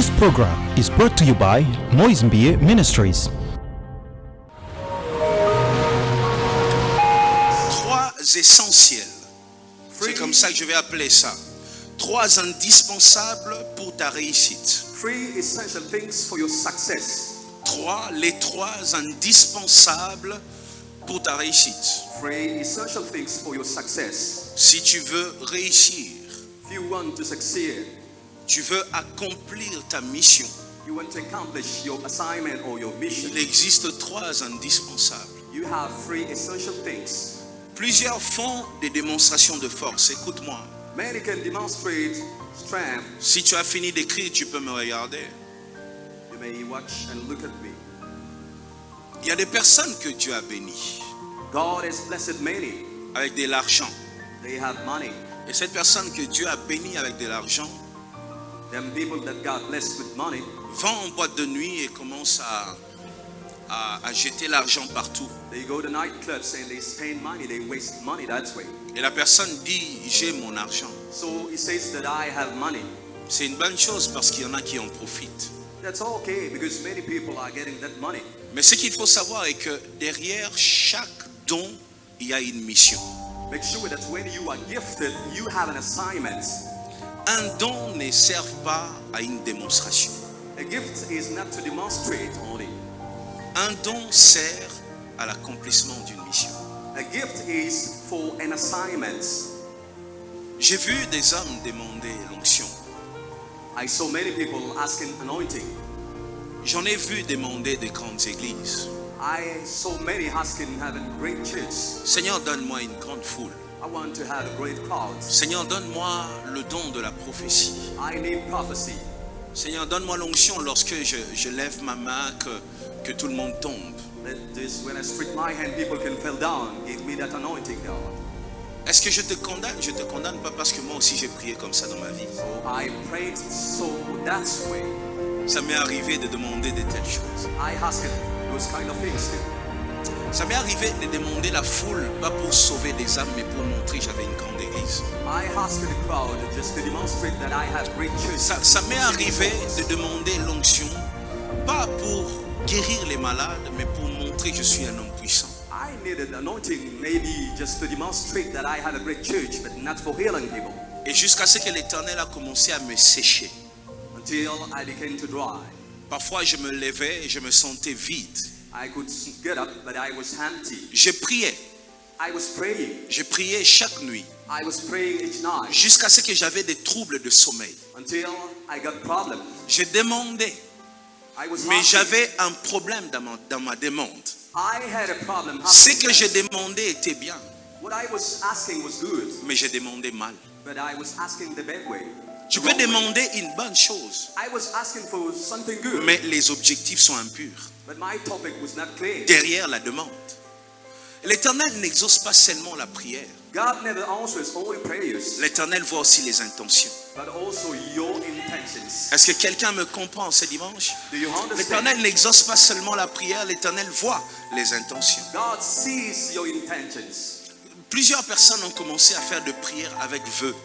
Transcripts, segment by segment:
This program is brought to you by Moïse Mbie Ministries. Trois essentiels. C'est comme ça que je vais appeler ça. Trois indispensables pour ta réussite. Three essential things for your success. Les trois indispensables pour ta réussite. Three essential things for your success. Si tu veux réussir, If you want to succeed, tu veux accomplir ta mission, you want to accomplish your assignment or your mission, il existe trois indispensables. you have three essential things. Plusieurs font des démonstrations de force. Écoute-moi. Many can demonstrate strength. Si tu as fini d'écrire, tu peux me regarder. You may watch and look at me. Il y a des personnes que Dieu a bénies God has blessed many. avec de l'argent. They have money. Et cette personne que Dieu a bénie avec de l'argent Them people that God blessed with money, va en boîte de nuit et commence à jeter l'argent partout. they go to nightclubs and they spend money, they waste money that way. Et la personne dit, j'ai mon argent. So he says that I have money. C'est une bonne chose parce qu'il y en a qui en profitent. That's okay because many people are getting that money. Mais ce qu'il faut savoir est que derrière chaque don, il y a une mission. Make sure that when you are gifted, you have an assignment. Un don ne sert pas à une démonstration. A gift is not to demonstrate only. Un don sert à l'accomplissement d'une mission. A gift is for an assignment. J'ai vu des hommes demander l'onction. I saw many people asking anointing. J'en ai vu demander des grandes églises. I saw many asking having great church. Seigneur, donne-moi une grande foule. I want to have a great crowd. Seigneur, donne-moi le don de la prophétie. I need prophecy. Seigneur, donne-moi l'onction lorsque je lève ma main, que tout le monde tombe. That this, when I stretch my hand, people can fall down. Give me that anointing, God. Est-ce que je te condamne? Je te condamne pas parce que moi aussi j'ai prié comme ça dans ma vie. So I prayed so that's way. Ça m'est arrivé de demander de telles choses. I asked those kind of things too. Ça m'est arrivé de demander la foule, pas pour sauver des âmes, mais pour montrer que j'avais une grande église. I asked the crowd just to demonstrate that I have great church. Ça m'est arrivé de demander l'onction, pas pour guérir les malades, mais pour montrer que je suis un homme puissant. I needed anointing maybe just to demonstrate that I had a great church, but not for healing people. Et jusqu'à ce que l'Éternel a commencé à me sécher. Until I began to dry. Parfois je me levais et je me sentais vide. I could get up, but I was empty. Je priais. I was praying. Je priais chaque nuit. I was praying each night. Jusqu'à ce que j'avais des troubles de sommeil. Until I got problems. Je demandais. I was Mais asking. j'avais un problème dans ma demande. I had a problem. Ce que je demandais était bien, What I was asking was good, mais je demandais mal. but I was asking the bad way. Tu The peux wrong way. demander une bonne chose, I was asking for something good, mais les objectifs sont impurs. but my topic was not clear. Derrière la demande. L'Éternel n'exauce pas seulement la prière. God never answers only prayers, L'Éternel voit aussi les intentions. but also your intentions. Est-ce que quelqu'un me comprend ce dimanche? Do you understand? L'Éternel n'exauce pas seulement la prière, l'Éternel voit les intentions. God sees your intentions. Plusieurs personnes ont commencé à faire de prières avec vœux.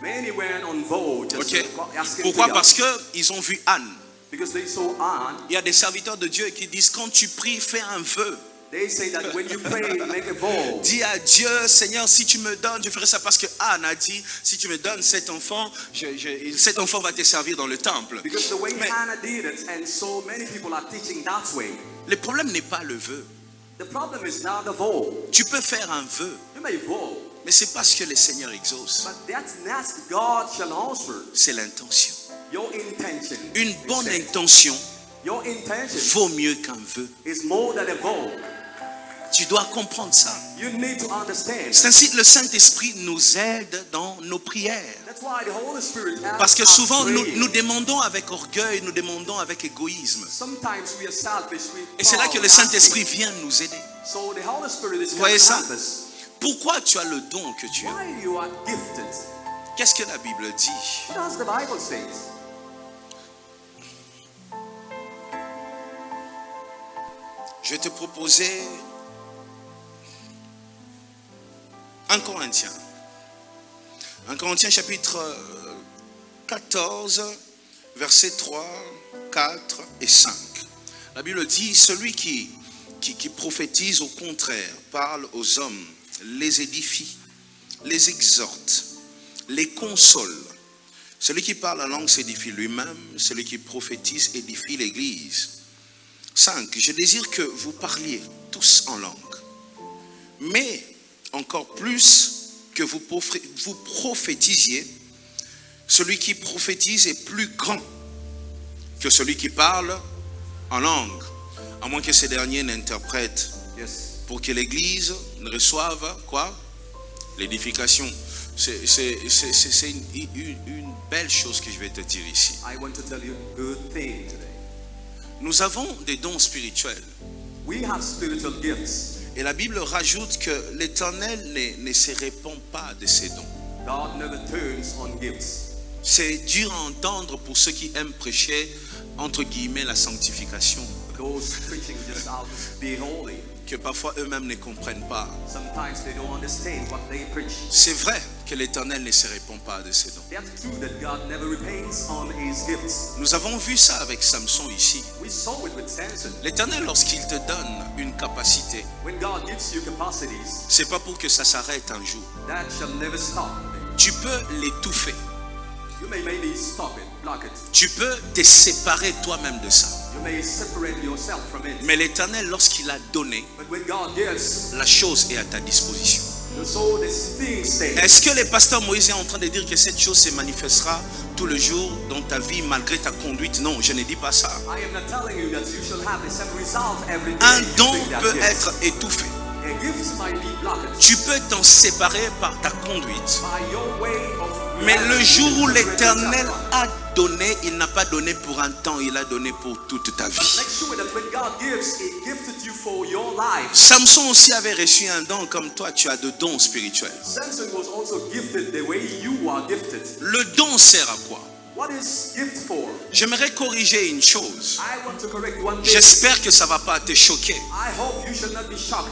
Many went on vote just Ok? asking Pourquoi? to God, Parce qu'ils ont vu Anne. because they saw Anne. Il y a des serviteurs de Dieu qui disent quand tu pries, fais un vœu. They say that when you pray, make a vow. Dis à Dieu, Seigneur, si tu me donnes, je ferai ça parce que Anne a dit, si tu me donnes cet enfant, cet enfant va te servir dans le temple. Because the way Mais Hannah did it, and so many people are teaching that way. le problème n'est pas le vœu. The problem is not the vow. Tu peux faire un vœu, You may vow, mais c'est pas ce que le Seigneur exauce. but that's not God shall answer. C'est l'intention. Your intention. Une is bonne said. intention Your intention vaut mieux qu'un vœu. is more than a vow. Tu dois comprendre ça. You need to understand. C'est ainsi que le Saint-Esprit nous aide dans nos prières. That's why the Holy Spirit asks Parce que us souvent, pray. nous demandons avec orgueil, nous demandons avec égoïsme. Sometimes we are selfish. Et c'est là que le Saint-Esprit vient nous aider. So the Holy Spirit is Vous going voyez to ça? help us. Pourquoi tu as le don que tu as? Why you are gifted? Qu'est-ce que la Bible dit? What does the Bible say? Je vais te proposer 1 Corinthiens. 1 Corinthiens chapitre 14, versets 3, 4 et 5. La Bible dit, celui qui prophétise au contraire, parle aux hommes, les édifie, les exhorte, les console. Celui qui parle en langue s'édifie lui-même, celui qui prophétise édifie l'Église. 5. Je désire que vous parliez tous en langue, mais encore plus que vous prophétisiez. Celui qui prophétise est plus grand que celui qui parle en langue, à moins que ces derniers n'interprètent, pour que l'Église ne reçoive quoi? L'édification. C'est une belle chose que je vais te dire ici. I want to tell you a good thing today. Nous avons des dons spirituels. We have spiritual gifts. Et la Bible rajoute que l'Éternel ne se répand pas de ses dons. God never turns on gifts. C'est dur à entendre pour ceux qui aiment prêcher, entre guillemets, la sanctification, Those preaching just out to be holy. que parfois eux-mêmes ne comprennent pas. Sometimes they don't understand what they preach. C'est vrai que l'Éternel ne se répand pas de ses dons. That's true that God never repents on his gifts. Nous avons vu ça avec Samson ici. We saw it with Samson. L'Éternel, lorsqu'il te donne une capacité, When God gives you capacities, c'est pas pour que ça s'arrête un jour. that shall never stop. Tu peux l'étouffer. You may maybe stop it, block it. Tu peux te séparer toi-même de ça. You may separate yourself from it. Mais l'Éternel, lorsqu'il a donné, But when God gives, la chose est à ta disposition. so this thing stays. Est-ce que le pasteur Moïse est en train de dire que cette chose se manifestera tout le jour dans ta vie malgré ta conduite? Non, je ne dis pas ça. I am not telling you that you shall have the same result every day. Un don using that peut gift. être étouffé. A gift might be blocked Tu peux t'en séparer par ta conduite. by your way of Mais le jour où reality. l'Éternel a donné, il n'a pas donné pour un temps, il a donné pour toute ta vie. Make sure that when God gives, He gifted you for your life. Samson aussi avait reçu un don comme toi, tu as de dons spirituels. Samson was also gifted the way you are gifted. Le don sert à quoi? What is gift for? J'aimerais corriger une chose. I want to correct one thing. J'espère que ça ne va pas te choquer. I hope you shall not be shocked.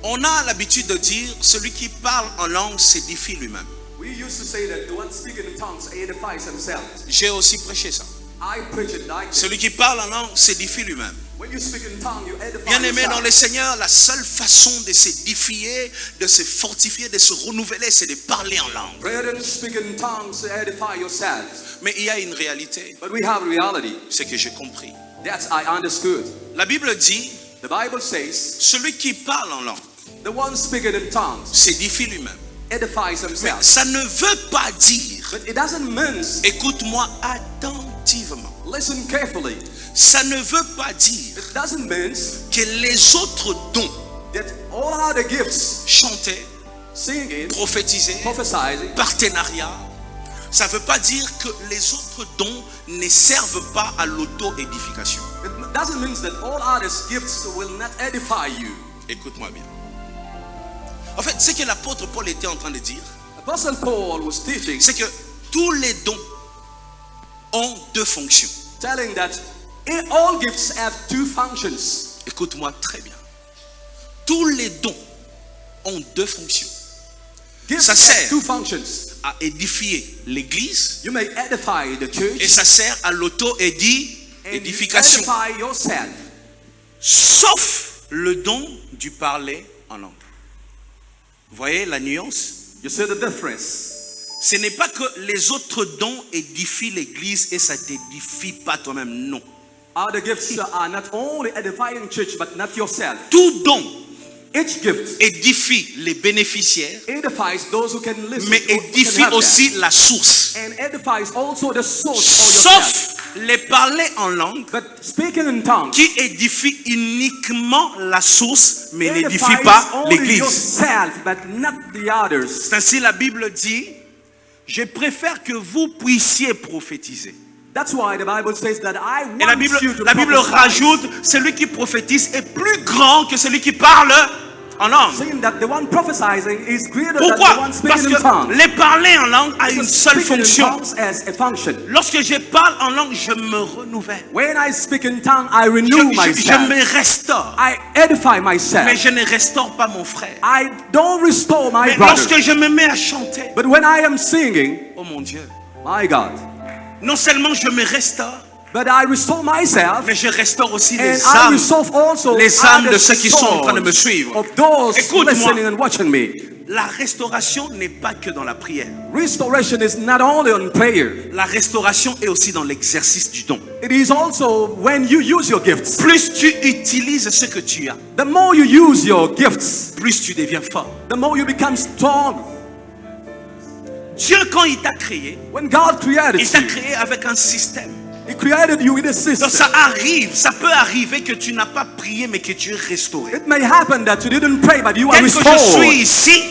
On a l'habitude de dire, celui qui parle en langue s'édifie lui-même. We used to say that the one speaking in tongues edifies himself. J'ai aussi prêché ça. I preach it like this. Celui qui parle en langue s'édifie lui-même. When you speak in tongue, you edify Bien-aimé dans yourself. le Seigneur, la seule façon de s'édifier, de se fortifier, de se renouveler, c'est de parler en langue. Brethren, speak in tongues to edify yourselves. Mais il y a une réalité, But we have reality. c'est que j'ai compris. That's I understood. La Bible dit, The Bible says, celui qui parle en langue the one speaking in tongues s'édifie lui-même. edifies Mais himself. ça ne veut pas dire, But it doesn't mean, écoute-moi attentivement, listen carefully, ça ne veut pas dire it doesn't mean que les autres dons, that all other gifts, chanter, singing, prophétiser, prophesying, partenariat, ça ne veut pas dire que les autres dons ne servent pas à l'auto-édification. it doesn't mean that all other gifts will not edify you. Écoute-moi bien. En fait, ce que l'apôtre Paul était en train de dire, Apostle Paul was teaching, c'est que tous les dons ont deux fonctions. telling that all gifts have two functions. Écoute-moi très bien. Tous les dons ont deux fonctions. Gifts Ça have sert. two functions. À édifier l'église You may edify the et church ça sert à and you l'auto-édification. edify yourself. Sauf le don du parler en langue. Vous voyez la nuance? You see the difference? Ce n'est pas que les autres dons édifient l'église et ça t'édifie pas toi-même, non. Other gifts are not only edifying church but not yourself. Tout don Each gift édifie les bénéficiaires, edifies those who can listen mais to, who can édifie have them. aussi la source. And edifies also the source. Sauf les parler en langue But speaking in tongues qui édifie uniquement la source, mais n'édifie edifies pas only l'église. yourself but not the others. C'est ainsi la Bible dit, je préfère que vous puissiez prophétiser. That's why the Bible says that I Et la want Bible, you to la Bible prophesy. rajoute, celui qui prophétise est plus grand que celui qui parle en langue. Saying that the one prophesying is greater than the Pourquoi? one Parce speaking in que tongues. les parler en langue a une Because seule speaking in fonction. tongues has a function. Lorsque je parle en langue, je me renouvelle. When I speak in tongue, I Je renew myself. me restaure. I edify myself. Mais je ne restaure pas mon frère. I don't restore my Mais brother. lorsque je me mets à chanter, But when I am singing, oh mon Dieu, my God, Non seulement je me restaure, but I restore myself, mais je restaure aussi and les I âmes. restore also Les âmes de others, ceux qui sont en train de me souls suivre. of those Écoute-moi. listening and watching me. La restauration n'est pas que dans la prière. Restoration is not only on prayer. La restauration est aussi dans l'exercice du don. It is also when you use your gifts. Plus tu utilises ce que tu as, The more you use your gifts, plus tu deviens fort. the more you become strong. Dieu, quand il t'a créé, When God created il t'a you, créé avec un système. He created you with a system. Donc ça peut arriver que tu n'as pas prié mais que tu es restauré. It may happen that you didn't pray, but you are Dès que je suis restored. ici,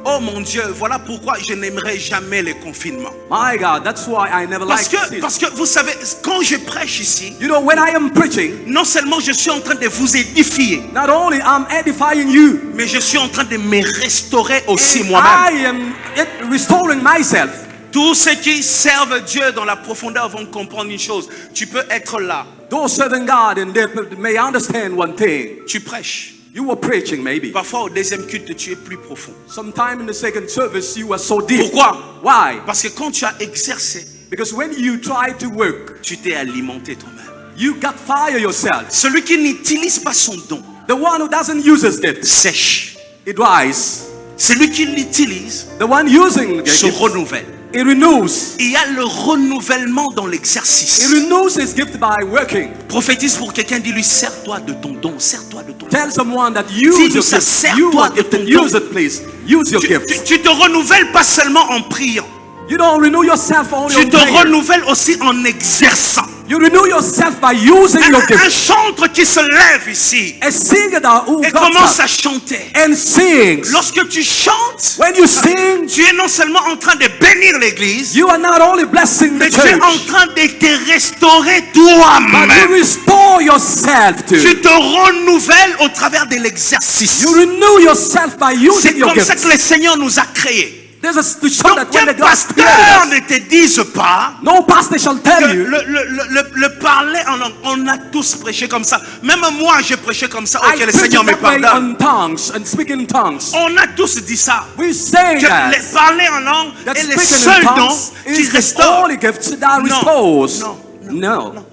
oh mon Dieu, voilà pourquoi je n'aimerais jamais les confinements. My God, that's why I never Parce liked it. que vous savez, quand je prêche ici, You know, when I am preaching, non seulement je suis en train de vous édifier, not only I'm edifying you, mais je suis en train de me restaurer aussi moi-même. I am restoring myself. Tous ceux qui servent Dieu dans la profondeur vont comprendre une chose. Tu peux être là, Those serving God and they may understand one thing. tu prêches. You were preaching maybe. Parfois au deuxième culte, tu es plus profond. Sometime in the second service, you were so deep. Pourquoi? Why? Parce que quand tu as exercé, Because when you try to work, tu t'es alimenté toi-même. you got fire yourself. Celui qui n'utilise pas son don The one who doesn't use his gift, sèche. it dries. Celui qui l'utilise The one using the se gift, renouvelle. it renews. Il y a le renouvellement dans It l'exercice. renews his gift by working. Prophétise pour quelqu'un, dis-lui, sers-toi de ton don, sers-toi de ton don. Tell someone that use Dis-nous your ça, gift. sers-toi You are de ton gifted. don. Use it, please. Use your Tu, gift. tu te renouvelles pas seulement en priant, You don't renew yourself only tu in te prayer. renouvelles aussi en exerçant. You renew yourself by using your Un gift. chantre qui se lève ici A singer that who et got commence up à chanter. and sings. Lorsque tu chantes, When you sing, tu es non seulement en train de bénir l'église, you are not only blessing the mais tu es church, en train de te restaurer but you toi-même. restore yourself too. Tu te renouvelles au travers de l'exercice. You renew yourself by C'est using your comme ça gift. que le Seigneur nous a créés. This is to show Donc that when qu'un the God pasteur created us, ne te dise pas no pastor shall que tell you. le parler en langue, on a tous prêché comme ça. Même moi, j'ai prêché comme ça. I Ok, le preach Seigneur me that way pardonne. on tongues and speak in tongues. On a tous dit ça. We say Que that. les parler en langue That est le speaking seul in don tongues qui is the restaure. only gift that Non, restores. non, No. non.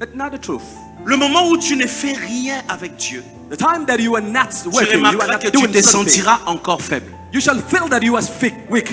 That's not the truth. Le moment où tu ne fais rien avec Dieu, The time that you are not tu working, you are remarqueras not que tu doing te something, sentiras encore faible. you shall feel that you are weak.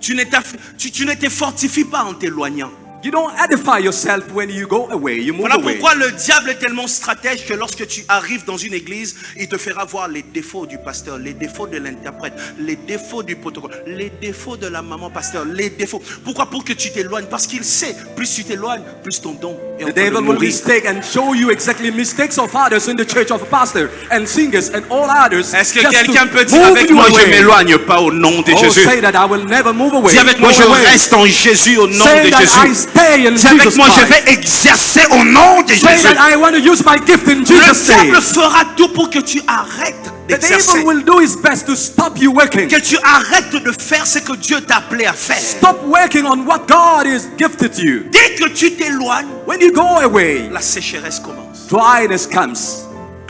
Tu ne te fortifies pas en t'éloignant. You don't edify yourself when you go away. You move Voilà away. pourquoi le diable est tellement stratège que lorsque tu arrives dans une église, il te fera voir les défauts du pasteur, les défauts de l'interprète, les défauts du protocole, les défauts de la maman pasteur, les défauts. Pourquoi? Pour que tu t'éloignes. Parce qu'il sait, plus tu t'éloignes, plus ton don est en The train de devil will mourir. mistake and show you exactly mistakes of others in the church of a pastor and singers and all others. Est-ce que just quelqu'un to peut dire move avec you moi, je away. m'éloigne pas au nom de Oh, Jésus? say that I will never move away. Dis avec moi, Move je away. reste en Jésus au nom Say de that I Jésus. stay in Dis avec Jesus moi, je Christ. vais exercer au nom de Say Jésus. that I want to use my gift in Le Jesus' diable name. fera tout pour que tu arrêtes The d'exercer. devil will do his best to stop you working. Que tu arrêtes de faire ce que Dieu t'a appelé à faire. Stop working on what God has gifted you. Dès que tu t'éloignes, When you go away, la sécheresse commence. dryness comes.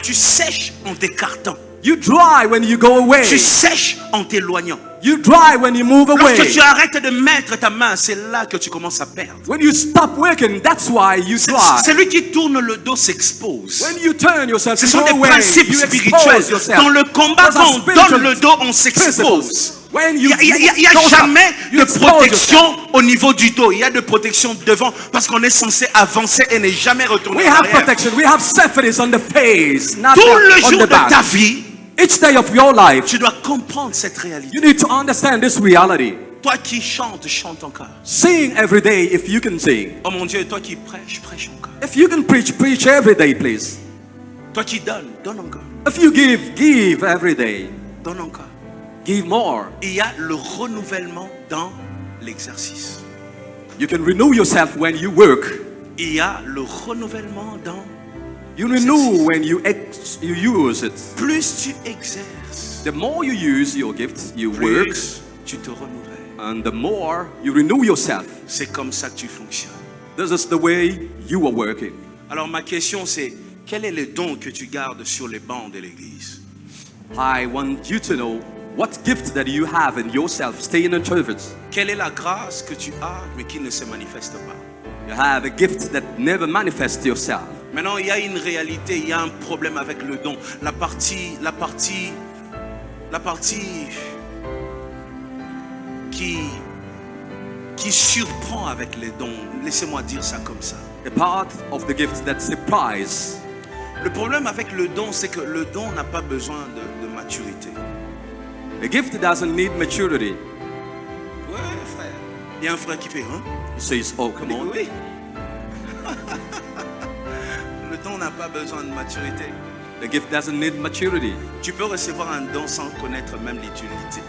Tu sèches en t'écartant. You dry when you go away. Tu sèches en t'éloignant. You dry when you move away. Lorsque tu arrêtes de mettre ta main, c'est là que tu commences à perdre. When you stop working, that's why you dry. Celui qui tourne le dos s'expose. When you turn yourself Ce sont go des away, principes you spirituels. expose yourself. Dans le combat, Those are quand on spiritual donne le dos, on principles. s'expose. When Il you n'y a go up, jamais you de expose protection yourself. au niveau du dos. Il y a de protection devant parce qu'on est censé avancer et ne jamais retourner We en have arrière. protection. We have safety on the face, not Tout le on jour the de ta back. vie, Each day of your life, tu dois comprendre cette réalité. you need to understand this reality. Toi qui chantes, chante encore. Sing every day if you can sing. Oh mon Dieu, toi qui prêches, prêche encore. If you can preach, preach every day, please. Toi qui donnes, donne encore. If you give, give every day. Donne encore. Give more. Il y a le renouvellement dans l'exercice. You can renew yourself when you work. Il y a le renouvellement dans... You renew when you use it. Plus tu exerces, The more you use your gifts, you work, plus tu te renouvelles. and the more you renew yourself. C'est comme ça que tu fonctionnes. This is the way you are working. Alors ma question c'est, quel est le don que tu gardes sur les bancs de l'église? I want you to know What gift that you have in yourself stay in service? Quelle est la grâce que tu as mais qui ne se manifeste pas? You have a gift that never manifests yourself. Maintenant, il y a une réalité, il y a un problème avec le don. La partie qui surprend avec les dons. Laissez-moi dire ça comme ça. A part of the gift that surprise. Le problème avec le don, c'est que le don n'a pas besoin de maturité. A gift doesn't need maturity. Ouais, frère. Il y a un frère qui fait, hein? He says, oh, come on. Oui. Le don n'a pas besoin de maturité. The gift doesn't need maturity. Tu peux recevoir un don sans connaître même l'utilité.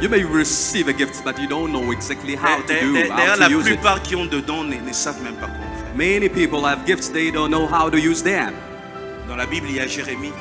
You may receive a gift, but you don't know exactly how to do, D'ailleurs, how la to use it. plupart qui ont de dons ne savent même pas comment faire. Many people have gifts, they don't know how to use them. Dans la Bible, il y a Jérémie.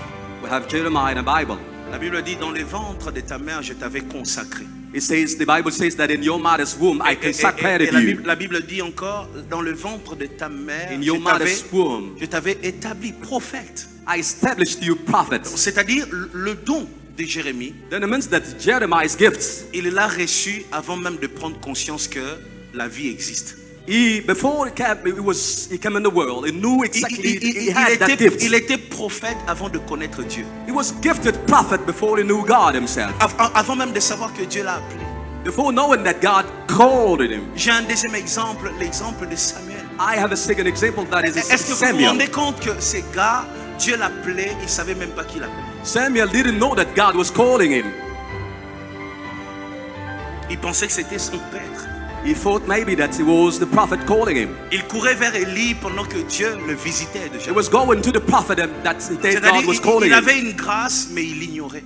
We have Jeremiah in the Bible. La Bible dit, dans les ventres de ta mère, je t'avais consacré. It says, the Bible says that in your mother's womb I consecrated Et you. la Bible dit encore, dans le ventre de ta mère, In your mother's womb, je t'avais établi prophète. I established you prophet. C'est-à-dire, le don de Jérémie, Then it means that Jeremiah's gifts, il l'a reçu avant même de prendre conscience que la vie existe. before he came in the world, he knew exactly he had that gift. Il était prophète avant de connaître Dieu. He was gifted prophet before he knew God himself. Avant même de savoir que Dieu l'a appelé. Before knowing that God called him. J'ai un deuxième exemple, l'exemple de Samuel. I have a second example that is Est-ce que vous vous Samuel. rendez compte que ces gars, Dieu l'appelait, il ne savait même pas qui l'appelait. Samuel didn't know that God was calling him. Il pensait que c'était son père. He thought maybe that it was the prophet calling him. Il courait vers Élie pendant que Dieu le visitait déjà. He was going to the prophet that God was C'est-à-dire, calling il him. avait une grâce, mais il l'ignorait.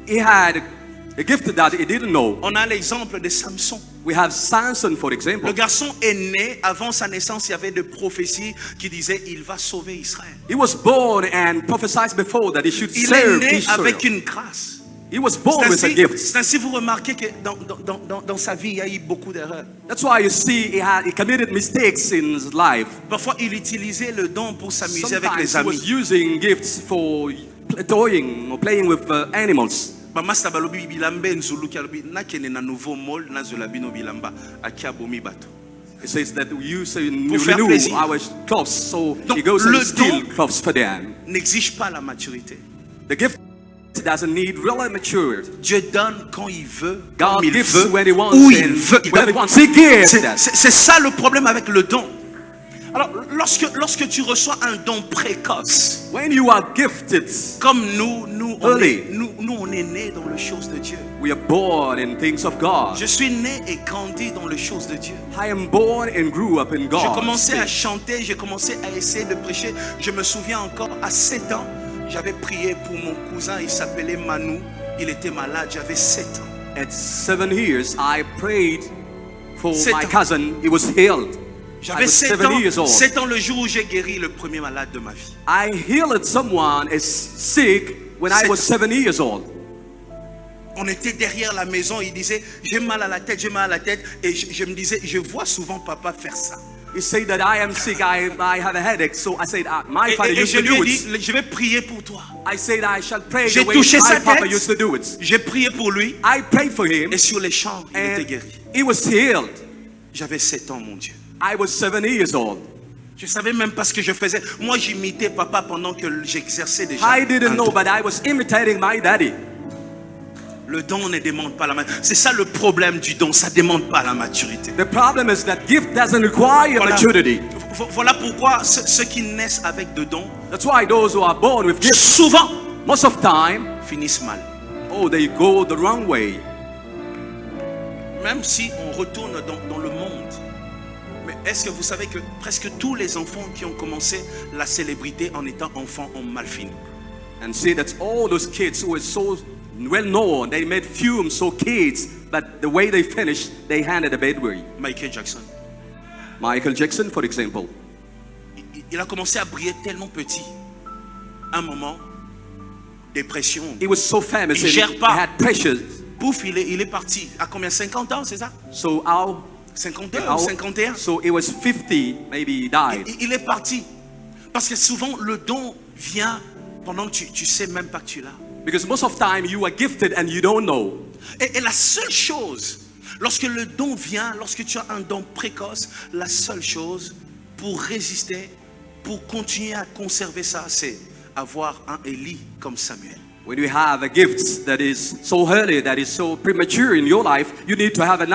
He had a gift that he didn't know. On a l'exemple de Samson. We have Samson, for example. Le garçon est né, avant sa naissance, il y avait des prophéties qui disaient il va sauver Israël. He was born and prophesied before that he should Il est serve né Israel. avec une grâce. He was born with a gift. C'est ainsi vous remarquez que dans sa vie, il y a eu beaucoup d'erreurs. That's why you see he committed mistakes in his life. Parfois, il utilisait le don pour s'amuser avec Sometimes les he amis. was using gifts for toying or playing with animals. Bamasta balobi bilambe nzulu kialobi nakene na nouveau mol na zolabino bilamba akiabomi bato. It says that we use Pour faire renew plaisir. our clothes, so Donc, he goes le and steal don clothes for them. n'exige pas la maturité. The gift doesn't need real maturity. Dieu donne quand il veut, God comme il gives veut, when he wants où il and veut. when he wants. He gives that. C'est ça le problème avec le don. Alors, lorsque tu reçois un don précoce, When you are gifted, comme nous Early. on est nés dans les choses de Dieu. we are born in things of God. Je suis né et grandi dans les choses de Dieu. I am born and grew up in God. J'ai commencé à chanter, j'ai commencé à essayer de prêcher. Je me souviens encore, à 7 ans, j'avais prié pour mon cousin, il s'appelait Manu. Il était malade, j'avais 7 ans. At 7 years, I prayed for 7 my ans. cousin. He was healed. I J'avais was 7 7 years ans, old. 7 ans le jour où j'ai guéri le premier malade de ma vie. I healed someone is sick when I was 7 years old. On était derrière la maison, il disait, j'ai mal à la tête, j'ai mal à la tête. Et je me disais, je vois souvent papa faire ça. He said that I am sick, I have a headache. So I said, my father Et used je to lui do ai it. dit, je vais prier pour toi. I said I shall pray J'ai the way touché sa my papa tête. used to do it. J'ai prié pour lui. I prayed for him Et sur les champs, il était and guéri. he was healed. J'avais 7 ans, mon Dieu. I was 7 years old. Je savais même pas ce que je faisais. Moi, j'imitais papa pendant que j'exerçais déjà. I didn't un know, don. but I was imitating my daddy. Le don ne demande pas la maturité. C'est ça le problème du don, ça demande pas la maturité. The problem is that gift doesn't require Voilà, maturity. voilà pourquoi ceux qui naissent avec de dons, That's why those who are born with gifts, souvent, most of time, finissent mal. oh, they go the wrong way. Même si on retourne dans le monde. Mais est-ce que vous savez que presque tous les enfants qui ont commencé la célébrité en étant enfants ont mal fini? And see that all those kids who are so well known, they made films so kids, but the way they finished, they handed a bad way. Michael Jackson. Michael Jackson, for example. Il a commencé à briller tellement petit. Un moment, dépression. He was so famous Il and gère he pas. had pressure. Pouf, il est parti. À combien? 50 ans, c'est ça? So our 52 ou 51? So it was 50, maybe he died. Il est parti. Parce que souvent, le don vient pendant que tu sais même pas que tu l'as. Because most of the time you are gifted and you don't know. Et la seule chose, lorsque le don vient, lorsque tu as un don précoce, la seule chose pour résister, pour continuer à conserver ça, c'est avoir un Élie comme Samuel. When you have a gift that is so early, that is so premature in your life, you need to have an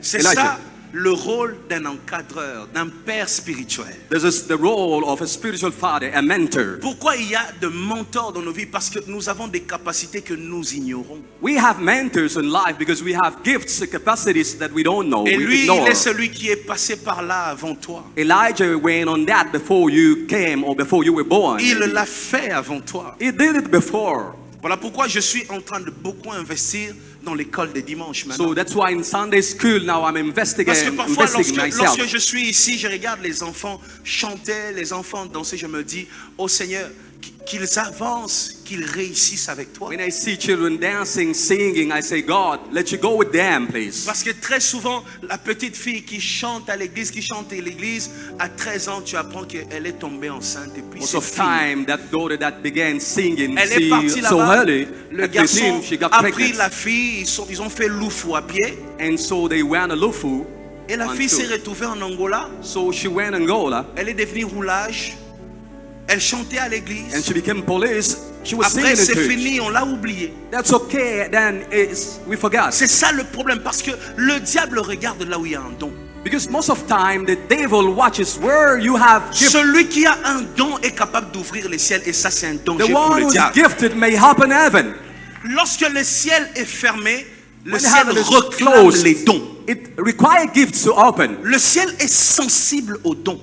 C'est Elijah. ça le rôle d'un encadreur, d'un père spirituel. This is the role of a spiritual father, a mentor. Pourquoi il y a de mentors dans nos vies? Parce que nous avons des capacités que nous ignorons. We have mentors in life because we have gifts and capacities that we don't know. Et We lui, ignore. il est celui qui est passé par là avant toi. Elijah went on that before you came or before you were born. Il l'a fait avant toi. He did it before. Voilà pourquoi je suis en train de beaucoup investir dans l'école des dimanches maintenant. So that's why in Sunday school now I'm Parce que investigating parfois, myself. lorsque je suis ici, je regarde les enfants chanter, les enfants danser, je me dis, oh Seigneur, qu'ils avancent, qu'ils réussissent avec toi. When I see children dancing, singing, I say, God, let you go with them, please. Parce que très souvent, la petite fille qui chante à l'église, à 13 ans, tu apprends qu'elle est tombée enceinte et puis Most c'est of fini. time, that daughter that began singing, Elle est partie so là-bas, early, le at garçon 15, she got a pris pregnant. la fille, ils ont fait loufou à pied, And so they went a Lufu. et la on fille s'est foot. retrouvée en Angola, So she went Angola, elle est devenue roulage, elle chantait à and l'église, she became police. She was après singing in c'est church. fini, on l'a oublié. That's okay, then we forgot. C'est ça le problème, parce que le diable regarde là où il y a un don. Because most of time, the devil watches where you have gift. Celui qui a un don est capable d'ouvrir les ciels, et ça c'est un The danger pour one le who's diable. gifted may open heaven. Lorsque le ciel est fermé, le When ciel heaven is reclame closed, les dons. it requires gifts to open. Le ciel est sensible aux dons.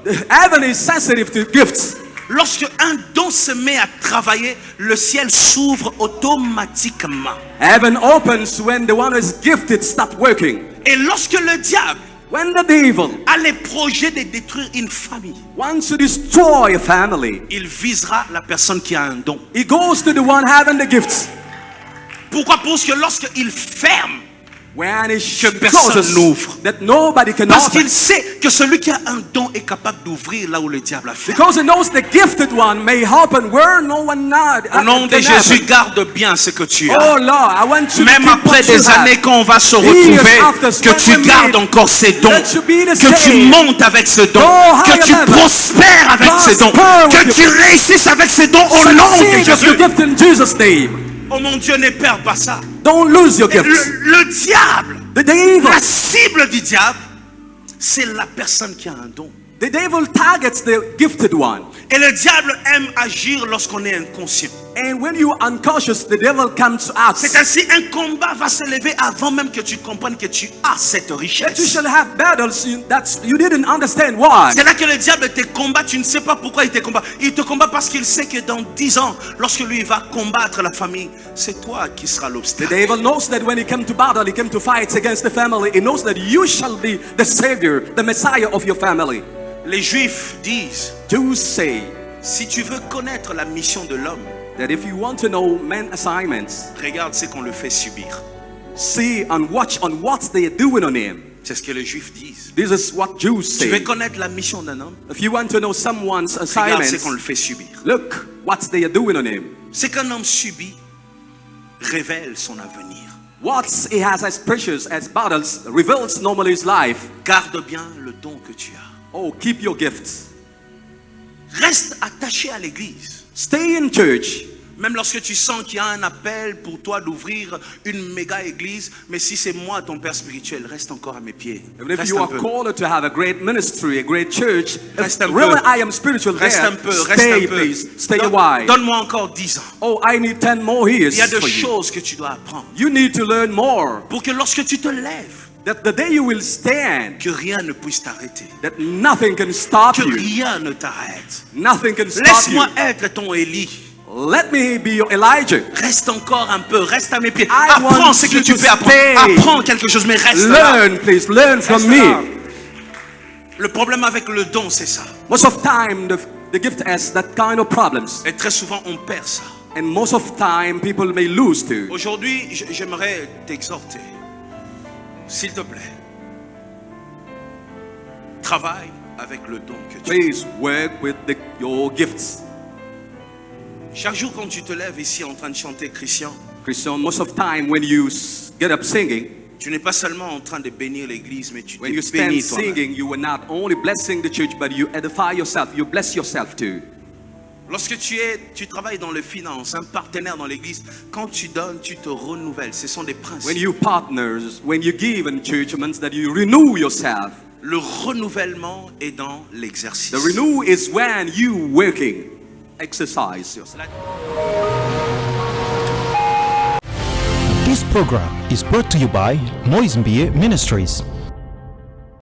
The heaven is sensitive to gifts. Lorsque un don se met à travailler, le ciel s'ouvre automatiquement. Heaven opens when the one who is gifted stop working. Et lorsque le diable When the devil a les projets de détruire une famille, wants to destroy a family, il visera la personne qui a un don. he goes to the one having the gifts. Pourquoi? Parce que lorsqu'il ferme, When he Que personne closes, n'ouvre. that nobody can parce open. qu'il sait que celui qui a un don est capable d'ouvrir là où le diable a fait. Because he knows the gifted one may open where no one not. Au nom de Jésus, garde bien ce que tu as. Oh Lord, I want you Même to keep après what you des have. années, quand on va se Years retrouver, after, que tu when we gardes meet, encore ces dons, let you be the que tu same. montes avec ce don, Go que higher tu level. prospères avec ces dons, Prosper with que your tu réussisses avec ces dons au nom de Succeed with Jésus. your gift in Jesus' name. Oh mon Dieu, ne perds pas ça. Don't lose your Et gifts. le diable, The devil, la cible du diable, c'est la personne qui a un don. the devil targets the gifted one. Et le diable aime agir lorsqu'on est inconscient. And when you are unconscious, the devil comes to act. C'est ainsi, un combat va se lever avant même que tu comprennes que tu as cette That you richesse. shall have battles that you didn't understand why. C'est là que le diable te combat, tu ne sais pas pourquoi il te combat. Il te combat parce qu'il sait que dans 10 ans, lorsque lui va combattre la famille, c'est toi qui seras The l'obstacle. devil knows that when he came to battle, he came to fight against the family. He knows that you shall be the savior, the messiah of your family. Les Juifs disent, Jews say si tu veux connaître la mission de l'homme, that if you want to know men's assignments, regarde ce qu'on le fait subir. see and watch on what they are doing on him. C'est ce que les Juifs disent. This is what Jews Tu veux say. connaître la mission d'un homme, If you want to know someone's regarde ce assignments, qu'on le fait subir. look what they are doing on him. Ce qu'un homme subit révèle son avenir. What he has as precious as battles reveals normally his life. Garde bien le don que tu as. Oh, keep your gifts. Reste attaché à l'église. Stay in church. Même lorsque tu sens qu'il y a un appel pour toi d'ouvrir une méga église, mais si c'est moi ton père spirituel, reste encore à mes pieds. Even if Reste you un are peu. called to have a great ministry, a great church, Reste if un really peu. I am spiritual Reste there, un peu, reste stay un peu. please, stay a while. Donne-moi encore 10 ans. Oh, I need 10 more years Il y a de for you. choses que tu dois apprendre. You need to learn more. Pour que lorsque tu te lèves, That the day you will stand, que rien ne puisse t'arrêter. that nothing can stop Que you. rien ne t'arrête. Nothing can stop Laisse-moi you. être ton Élie. Let me be your Elijah. Reste encore un peu, reste à mes pieds. I Apprends want ce que you tu to peux apprendre. stay. Apprends quelque chose, mais reste là. Learn, please, learn from Reste là. me. Le problème avec le don, c'est ça. Most of time, the gift has that kind of problems. Et très souvent, on perd ça. And most of time, people may lose too. Aujourd'hui, j'aimerais t'exhorter. S'il te plaît. Travaille avec le don que tu as. Please work with your gifts. Chaque jour quand tu te lèves ici en train de chanter Christian, Christian, most of time when you get up singing, tu n'es pas seulement en train de bénir l'église, mais tu when you te stand bénis toi-même. singing, you are not only blessing the church, but you edify yourself, you bless yourself too. Lorsque tu travailles dans les finances, un partenaire dans l'église, quand tu donnes, tu te renouvelles. Ce sont des principes. When you partners, when you give in church, it means that you renew yourself. Le renouvellement est dans l'exercice. The renew is when you working, exercise yourself. This program is brought to you by Moisenbier Ministries.